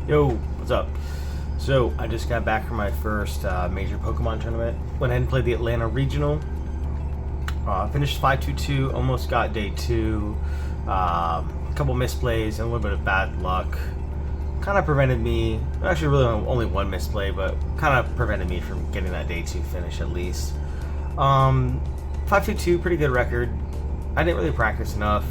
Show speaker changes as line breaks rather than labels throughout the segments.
Yo, what's up? So, I just got back from my first major Pokemon tournament. Went ahead and played the Atlanta Regional. Finished 5-2-2, almost got day 2. A couple misplays and a little bit of bad luck. Kind of prevented me, actually really only one misplay, but kind of prevented me from getting that day 2 finish at least. 5-2-2, pretty good record. I didn't really practice enough.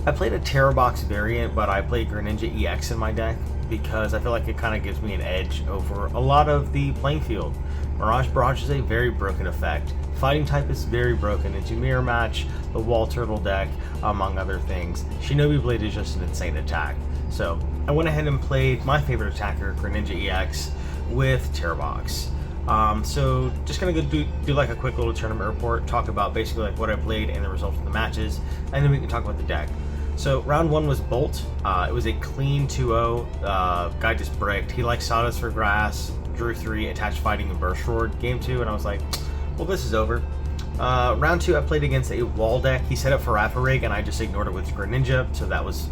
I played a Terra Box variant, but I played Greninja EX in my deck because I feel like it kind of gives me an edge over a lot of the playing field. Mirage Barrage is a very broken effect. Fighting type is very broken into Mirror Match, the Wall Turtle deck, among other things. Shinobi Blade is just an insane attack. So I went ahead and played my favorite attacker, Greninja EX, with Terra Box. So just gonna go do like a quick little tournament report, talk about basically like what I played and the results of the matches, and then we can talk about the deck. So round 1 was Bolt. It was a clean 2-0. Guy just bricked. He like Sawdust for Grass, drew 3, attached Fighting, and Burst Roared. Game 2, and I was like, well, this is over. Round 2, I played against a wall deck. He set up for Rig, and I just ignored it with Greninja, so that was,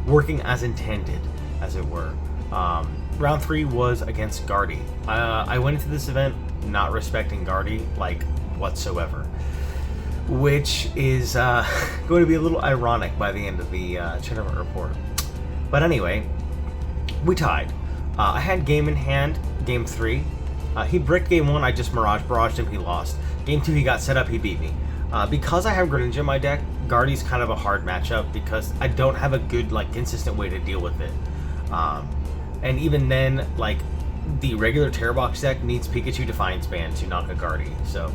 working as intended, as it were. Round 3 was against Guardy. I went into this event not respecting Guardy, like, whatsoever. Which is going to be a little ironic by the end of the tournament report. But anyway, we tied. I had game in hand, game 3. He bricked game 1, I just Mirage Barraged him, he lost. Game 2, he got set up, he beat me. Because I have Greninja in my deck, Guardy's kind of a hard matchup because I don't have a good, consistent way to deal with it. And even then, the regular Terra Box deck needs Pikachu Defiance Band to knock a Guardy, so...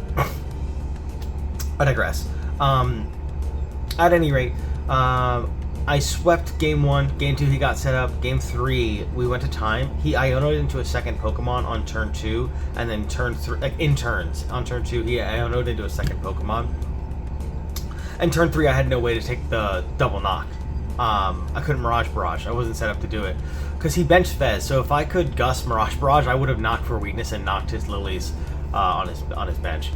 I digress. At any rate, I swept game 1. Game 2, he got set up. Game 3, we went to time. He Ionoed into a second Pokemon on turn 2, and then turn 3, in turns. On turn 2, he Ionoed into a second Pokemon. And turn 3, I had no way to take the double knock. I couldn't Mirage Barrage. I wasn't set up to do it. Because he benched Fez, so if I could Gus Mirage Barrage, I would have knocked for weakness and knocked his Lilies on his bench.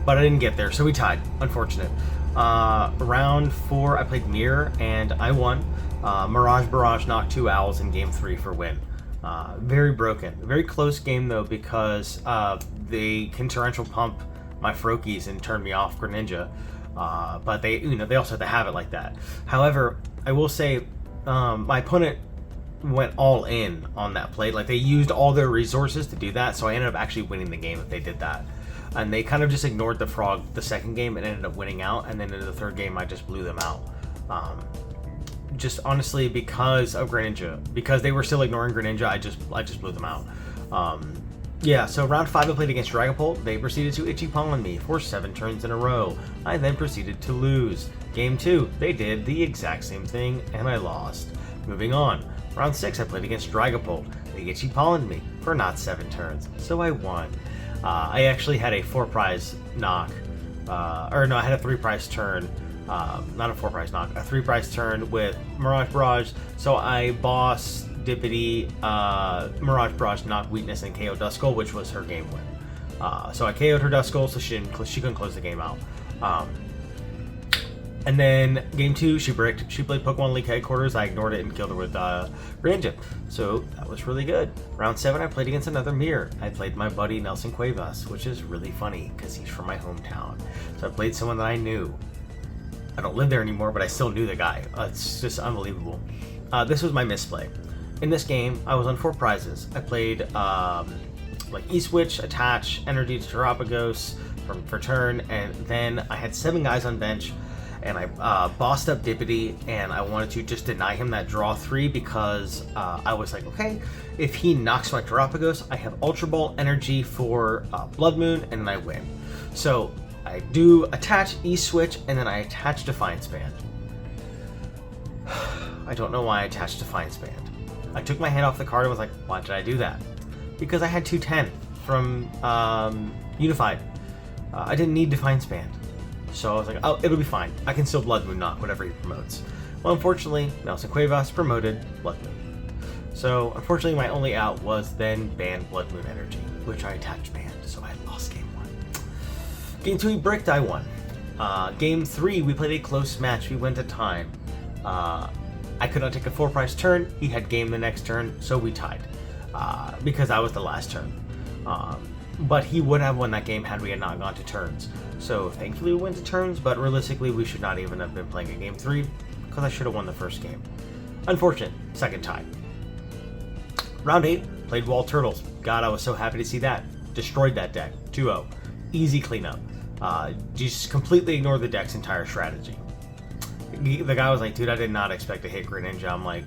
But I didn't get there, so we tied. Unfortunate. Round 4, I played Mirror, and I won. Mirage Barrage knocked 2 Owls in game 3 for win. Very broken. Very close game, though, because they can torrential pump my Froakies and turn me off Greninja. But they also have to have it like that. However, I will say my opponent went all in on that play. They used all their resources to do that, so I ended up actually winning the game if they did that. And they kind of just ignored the Frog the second game and ended up winning out, and then in the third game I just blew them out. Just honestly because of Greninja. Because they were still ignoring Greninja, I just blew them out. Yeah, so round 5 I played against Dragapult. They proceeded to Ichipollen me for 7 turns in a row. I then proceeded to lose. Game 2, they did the exact same thing, and I lost. Moving on. Round 6 I played against Dragapult. They Ichipollen me for not 7 turns, so I won. I actually had a 4-prize knock, I had a 3-prize turn, not a 4-prize knock, a 3-prize turn with Mirage Barrage, so I boss Dippity, Mirage Barrage, knock Weakness, and KO Duskull, which was her game win. So I KO'd her Duskull, so she couldn't close the game out. And then game 2, she bricked. She played Pokemon League Headquarters. I ignored it and killed her with Greninja. So that was really good. Round 7, I played against another Mirror. I played my buddy Nelson Cuevas, which is really funny because he's from my hometown. So I played someone that I knew. I don't live there anymore, but I still knew the guy. It's just unbelievable. This was my misplay. In this game, I was on 4 prizes. I played E-Switch, Attach, Energy to Terapagos for turn, and then I had 7 guys on bench. And I bossed up Dippity, and I wanted to just deny him that draw 3 because I was like, okay, if he knocks my Terapagos, I have Ultra Ball Energy for Blood Moon, and then I win. So I do attach E-Switch, and then I attach Defiance Band. I don't know why I attached Defiance Band. I took my hand off the card and was like, why did I do that? Because I had 210 from Unified. I didn't need Defiance Band. So I was like, oh, it'll be fine. I can still Blood Moon knock whatever he promotes. Well, unfortunately, Nelson Cuevas promoted Blood Moon. So, unfortunately, my only out was then ban Blood Moon Energy, which I attached banned, so I lost game 1. Game 2, we bricked, I won. Game 3, we played a close match. We went to time. I could not take a full price turn. He had game the next turn, so we tied because I was the last turn. But he would have won that game had we had not gone to turns. So thankfully we went to turns, but realistically we should not even have been playing a game 3 because I should have won the first game. Unfortunate, second tie. Round 8, played Wall Turtles. God, I was so happy to see that. Destroyed that deck, 2-0. Easy cleanup. Just completely ignored the deck's entire strategy. The guy was like, dude, I did not expect to hit Greninja. I'm like,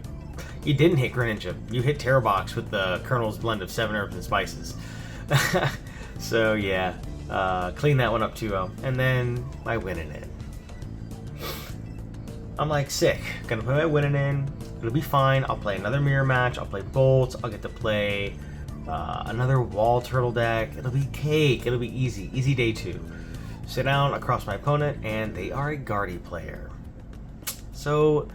you didn't hit Greninja. You hit Terror Box with the Colonel's blend of 7 herbs and spices. So yeah, clean that one up 2-0. And then my winning in. I'm like, sick. Gonna play my winning in. It'll be fine. I'll play another mirror match. I'll play Bolt. I'll get to play another Wall Turtle deck. It'll be cake. It'll be easy. Easy day 2. Sit down across my opponent, and they are a Guardy player. So,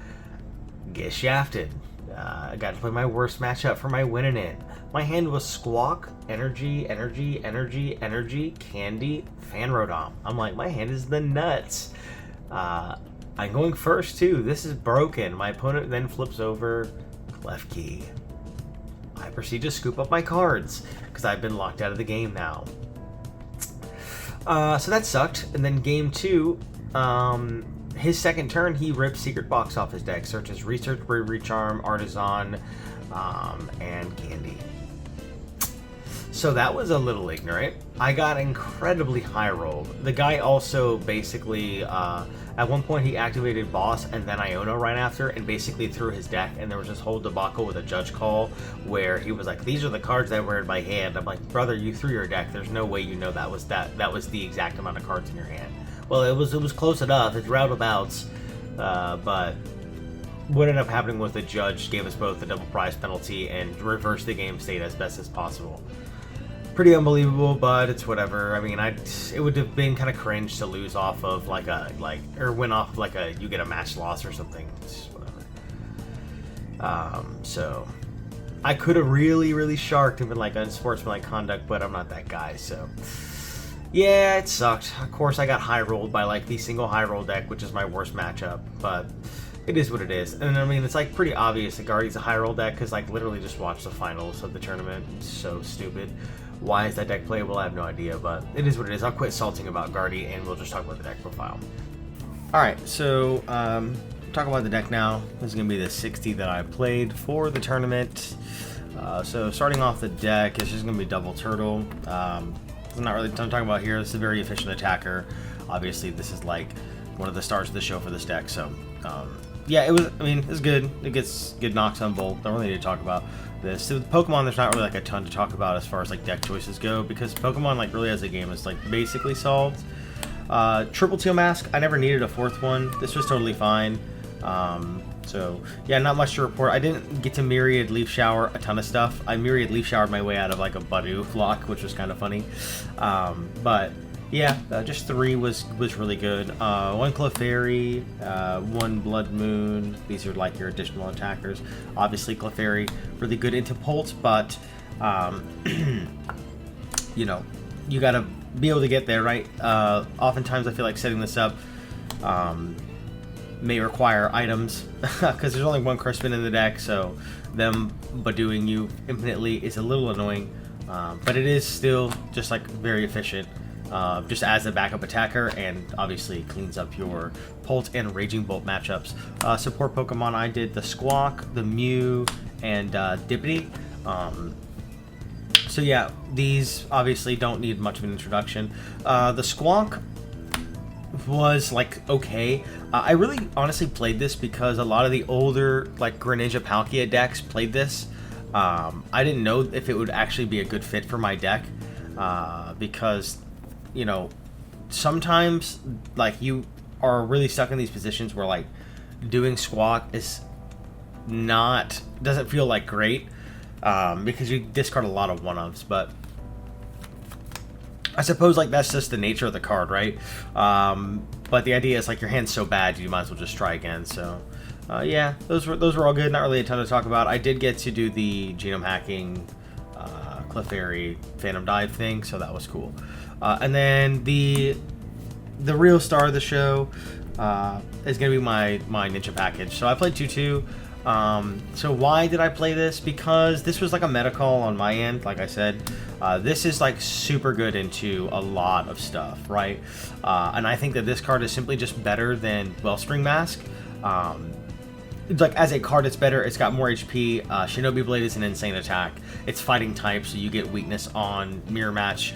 get shafted. I got to play my worst matchup for my winning in. My hand was Squawk, Energy, Energy, Energy, Energy, Candy, Fan Rodom. I'm like, my hand is the nuts. I'm going first too. This is broken. My opponent then flips over Clef Key. I proceed to scoop up my cards because I've been locked out of the game now. So that sucked. And then game 2, his second turn, he rips Secret Box off his deck. Searches Research, Bravery Charm, Artisan, and Candy. So that was a little ignorant. I got incredibly high rolled. The guy also basically, at one point he activated Boss and then Iono right after and basically threw his deck, and there was this whole debacle with a judge call where he was like, these are the cards that were in my hand. I'm like, brother, you threw your deck. There's no way you know that was the exact amount of cards in your hand. Well, it was close enough. It's roundabouts, but what ended up happening was the judge gave us both a double prize penalty and reversed the game state as best as possible. Pretty unbelievable, but it's whatever. I mean, it would have been kind of cringe to lose off of or win off of you get a match loss or something. It's whatever. So I could have really sharked and been like unsportsmanlike conduct, but I'm not that guy, so. Yeah, it sucked. Of course, I got high rolled by the single high roll deck, which is my worst matchup, but it is what it is. And I mean, it's pretty obvious that Guardy's a high roll deck because literally just watch the finals of the tournament. It's so stupid. Why is that deck playable? I have no idea, but it is what it is. I'll quit salting about Guardy and we'll just talk about the deck profile. Alright, so talk about the deck now. This is going to be the 60 that I played for the tournament. So starting off the deck, it's just going to be double turtle. It's not really what I'm talking about here. This is a very efficient attacker. Obviously, this is one of the stars of the show for this deck. So, yeah, it's good. It gets good knocks on Bolt. Don't really need to talk about this. So with Pokemon, there's not really a ton to talk about as far as deck choices go because Pokemon really as a game is basically solved. Triple Teal Mask, I never needed a fourth one. This was totally fine. So yeah, not much to report. I didn't get to Myriad Leaf Shower a ton of stuff. I Myriad Leaf Showered my way out of a Badu lock, which was kind of funny. But yeah, just 3 was really good. 1 Clefairy, 1 Blood Moon. These are your additional attackers. Obviously Clefairy really good into Pult, but you know, you gotta be able to get there, right? Oftentimes I feel like setting this up may require items because there's only 1 Crispin in the deck, so them Baduing you infinitely is a little annoying, but it is still just very efficient. Just as a backup attacker, and obviously cleans up your Pult and Raging Bolt matchups. Support Pokemon, I did the Squawk, the Mew, and Dippity. So yeah, these obviously don't need much of an introduction. The Squawk was okay. I really honestly played this because a lot of the older Greninja Palkia decks played this. I didn't know if it would actually be a good fit for my deck because sometimes you are really stuck in these positions where doing Squawk is doesn't feel great because you discard a lot of one-ups, but I suppose that's just the nature of the card, right? But the idea is your hand's so bad you might as well just try again. So yeah, those were all good. Not really a ton to talk about. I did get to do the genome hacking Clefairy Phantom Dive thing, so that was cool. And then the real star of the show is going to be my ninja package. So I played 2-2. So why did I play this? Because this was like a meta call on my end, like I said. This is like super good into a lot of stuff, right? And I think that this card is simply just better than Wellspring Mask. Like as a card, it's better. It's got more HP. Shinobi Blade is an insane attack. It's fighting type, so you get weakness on Mirror Match.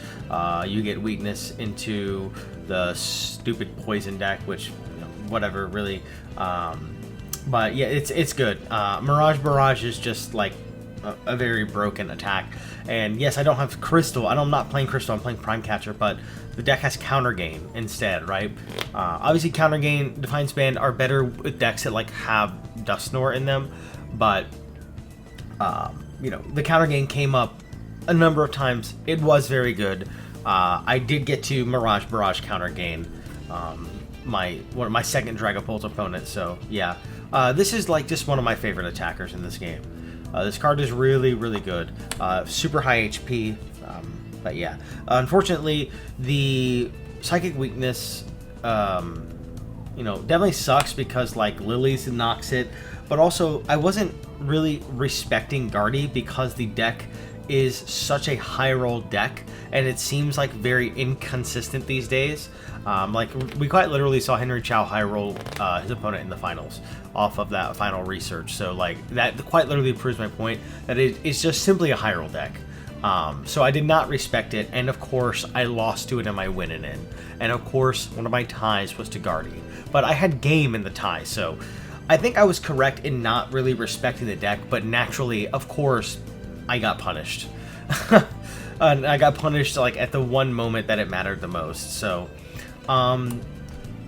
You get weakness into the stupid poison deck, which, you know, whatever, really. But yeah, it's good. Mirage Barrage is just like a very broken attack. And yes, I don't have Crystal. I'm not playing Crystal. I'm playing Prime Catcher, but the deck has Counter Gain instead, right? Obviously, Counter Gain, Defiance Band are better with decks that like have Dusknoir in them, but you know, the Counter Gain came up a number of times. It was very good. I did get to Mirage Barrage Counter Gain, my second Dragapult opponent. So yeah, this is like just one of my favorite attackers in this game. This card is really, really good. Super high HP. But yeah, unfortunately, the Psychic Weakness, you know, definitely sucks because like Lily's knocks it. But also, I wasn't really respecting Guardy because the deck is such a high roll deck, and it seems like very inconsistent these days. Like we quite literally saw Henry Chow high roll his opponent in the finals off of that final research. So like that quite literally proves my point that it's just simply a high roll deck. So I did not respect it, and of course I lost to it in my win in. And of course one of my ties was to Guardy, but I had game in the tie, so I think I was correct in not really respecting the deck. But naturally, of course, I got punished. And I got punished like at the one moment that it mattered the most. So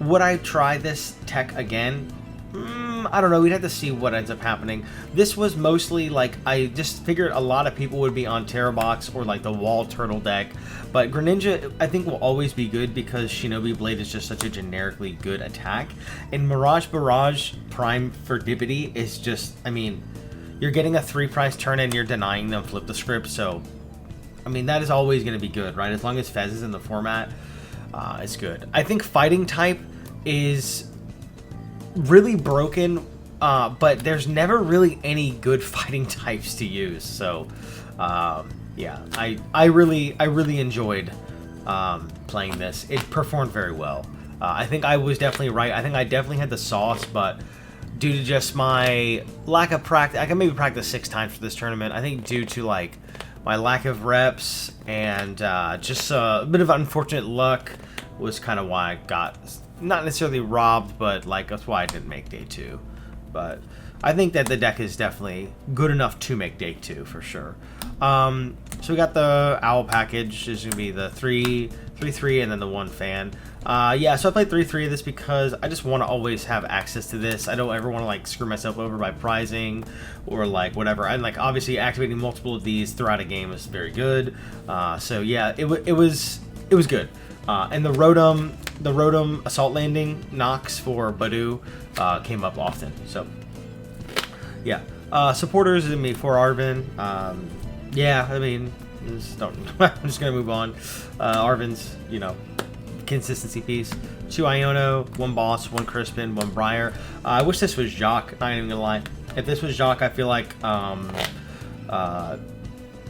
would I try this tech again? I don't know. We'd have to see what ends up happening. This was mostly like, I just figured a lot of people would be on Terra Box or like the Wall Turtle deck. But Greninja, I think, will always be good because Shinobi Blade is just such a generically good attack. And Mirage Barrage Prime for Dippity is just, I mean, you're getting a 3-price turn and you're denying them Flip the Script. So, I mean, that is always going to be good, right? As long as Fez is in the format, it's good. I think Fighting type is really broken, but there's never really any good fighting types to use. So yeah, I really enjoyed playing this. It performed very well. I think I was definitely right. I think I definitely had the sauce, but due to just my lack of practice, I can maybe practice 6 times for this tournament. I think due to like my lack of reps and just a bit of unfortunate luck was kind of why I got not necessarily robbed, but like that's why I didn't make day 2. But I think that the deck is definitely good enough to make day 2 for sure. So we got the Owl package. There's gonna be the 3/3 and then the 1 fan. Yeah, so I played 3/3 of this because I just want to always have access to this. I don't ever want to like screw myself over by prizing or like whatever. And like obviously activating multiple of these throughout a game is very good. So yeah, it was good. And the Rotom Assault Landing knocks for Badu came up often. So yeah, supporters is gonna be for Arvin. Yeah, I mean, I'm just gonna move on. Arvin's, you know, consistency piece. 2 Iono, 1 Boss, 1 Crispin, 1 Briar. I wish this was Jacques, not even gonna lie. If this was Jacques, I feel like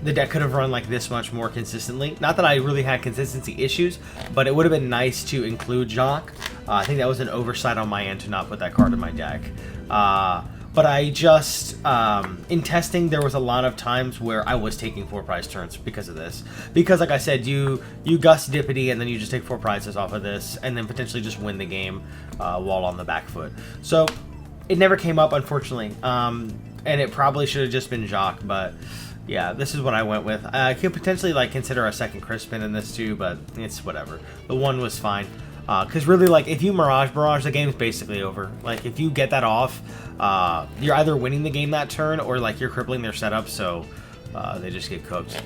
the deck could have run like this much more consistently. Not that I really had consistency issues, but it would have been nice to include Jacques. I think that was an oversight on my end to not put that card in my deck. But I just, in testing, there was a lot of times where I was taking 4-prize turns because of this. Because, like I said, you Gus Dippity and then you just take 4 prizes off of this and then potentially just win the game while on the back foot. So, it never came up, unfortunately. And it probably should have just been Jacques, but yeah, this is what I went with. I could potentially like consider a second Crispin in this too, but it's whatever. The 1 was fine. Because really, like, if you Mirage Barrage, the game's basically over. Like, if you get that off, you're either winning the game that turn or, like, you're crippling their setup, so they just get cooked.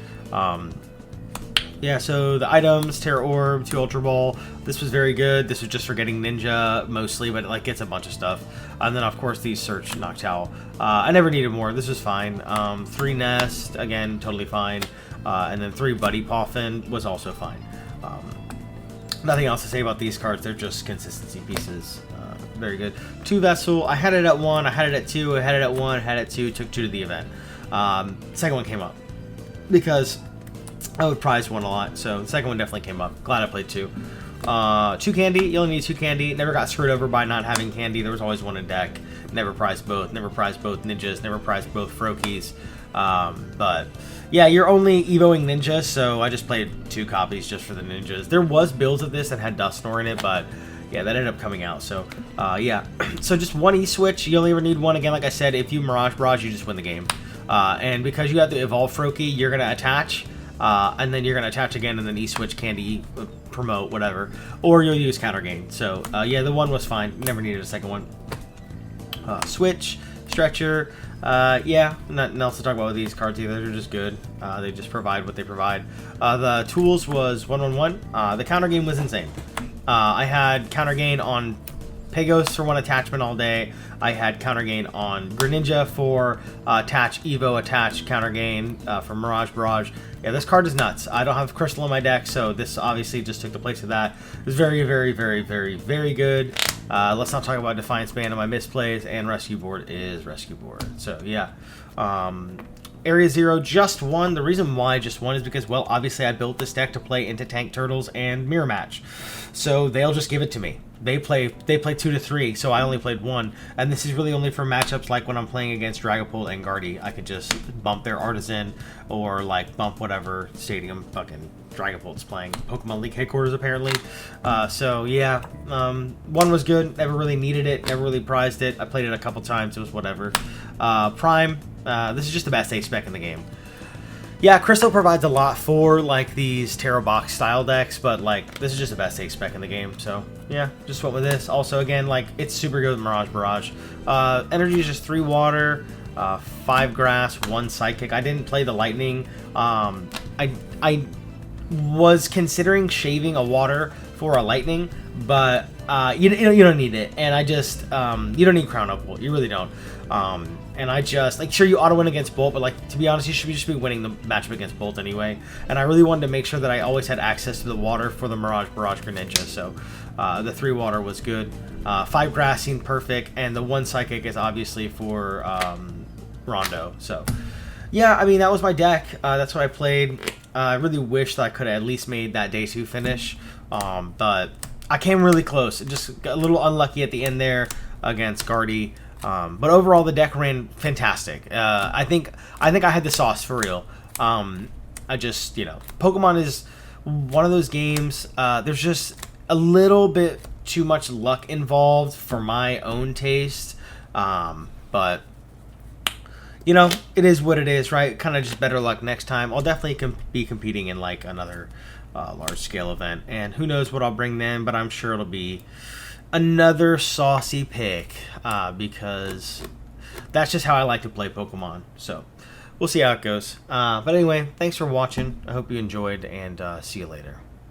Yeah, so the items, Terra Orb, 2 Ultra Ball. This was very good. This was just for getting Ninja, mostly, but, like, gets a bunch of stuff. And then, of course, these Search Noctowl. I never needed more. This was fine. 3 Nest, again, totally fine. And then 3 Buddy Poffin was also fine. Nothing else to say about these cards. They're just consistency pieces. very good. 2 Vessel, I had it at 1, I had it at 2, I had it at 1, I had it at 2, took 2 to the event. Second one came up because I would prize 1 a lot, so the second one definitely came up. Glad I played 2. 2 candy, you only need 2 candy. Never got screwed over by not having candy. There was always 1 in deck. Never prized both. Never prized both ninjas. Never prized both Froakies. But yeah, you're only evoing ninja, so I just played 2 copies just for the ninjas. There was builds of this that had Dusknoir in it, but yeah, that ended up coming out. So yeah, so just 1 E-switch. You only ever need 1. Again, like I said, if you Mirage Barrage, you just win the game. And because you have to evolve Froakie, you're going to attach. And then you're going to attach again, and then E-switch, candy, promote, whatever. Or you'll use counter gain. So, yeah, the 1 was fine. Never needed a second one. Switch, stretcher. Yeah, nothing else to talk about with these cards either. They're just good. They just provide what they provide. The tools was 1-1-1. The counter gain was insane. I had counter gain on Pegos for 1 attachment all day. I had counter gain on Greninja for attach, Evo, attach, counter gain for Mirage Barrage. Yeah, this card is nuts. I don't have Crystal in my deck, so this obviously just took the place of that. It was very, very, very, very, very good. Let's not talk about Defiance Band and my misplays, and Rescue Board is Rescue Board. So, yeah. Area 0 just 1. The reason why just 1 is because, well, obviously I built this deck to play into Tank Turtles and Mirror Match. So they'll just give it to me. They play 2 to 3, so I only played 1. And this is really only for matchups like when I'm playing against Dragapult and Guardy. I could just bump their Artisan or like bump whatever stadium fucking Dragapult's playing. Pokemon League headquarters apparently. So yeah, 1 was good. Never really needed it. Never really prized it. I played it a couple times. It was whatever. Prime. This is just the best 8 spec in the game. Yeah, Crystal provides a lot for like these Terra Box style decks, but like this is just the best 8 spec in the game. So yeah, just went with this. Also, again, like it's super good with Mirage Barrage. Energy is just 3 water, 5 grass, 1 psychic. I didn't play the lightning. I was considering shaving a water for a lightning, but you don't need it, and I just you don't need Crown Opal. You really don't. And I just, like, sure, you auto-win against Bolt, but, like, to be honest, you should just be winning the matchup against Bolt anyway. And I really wanted to make sure that I always had access to the water for the Mirage Barrage Greninja, so the 3 water was good. 5 grassing, perfect, and the 1 psychic is obviously for Rondo. So, yeah, I mean, that was my deck. That's what I played. I really wish that I could have at least made that day 2 finish, but I came really close. Just got a little unlucky at the end there against Guardy. But overall, the deck ran fantastic. I think I had the sauce for real. I just, Pokemon is one of those games. There's just a little bit too much luck involved for my own taste. But it is what it is, right? Kind of just better luck next time. I'll definitely be competing in like another large scale event, and who knows what I'll bring then. But I'm sure it'll be another saucy pick, because that's just how I like to play Pokemon. So we'll see how it goes. But anyway, thanks for watching. I hope you enjoyed, and see you later.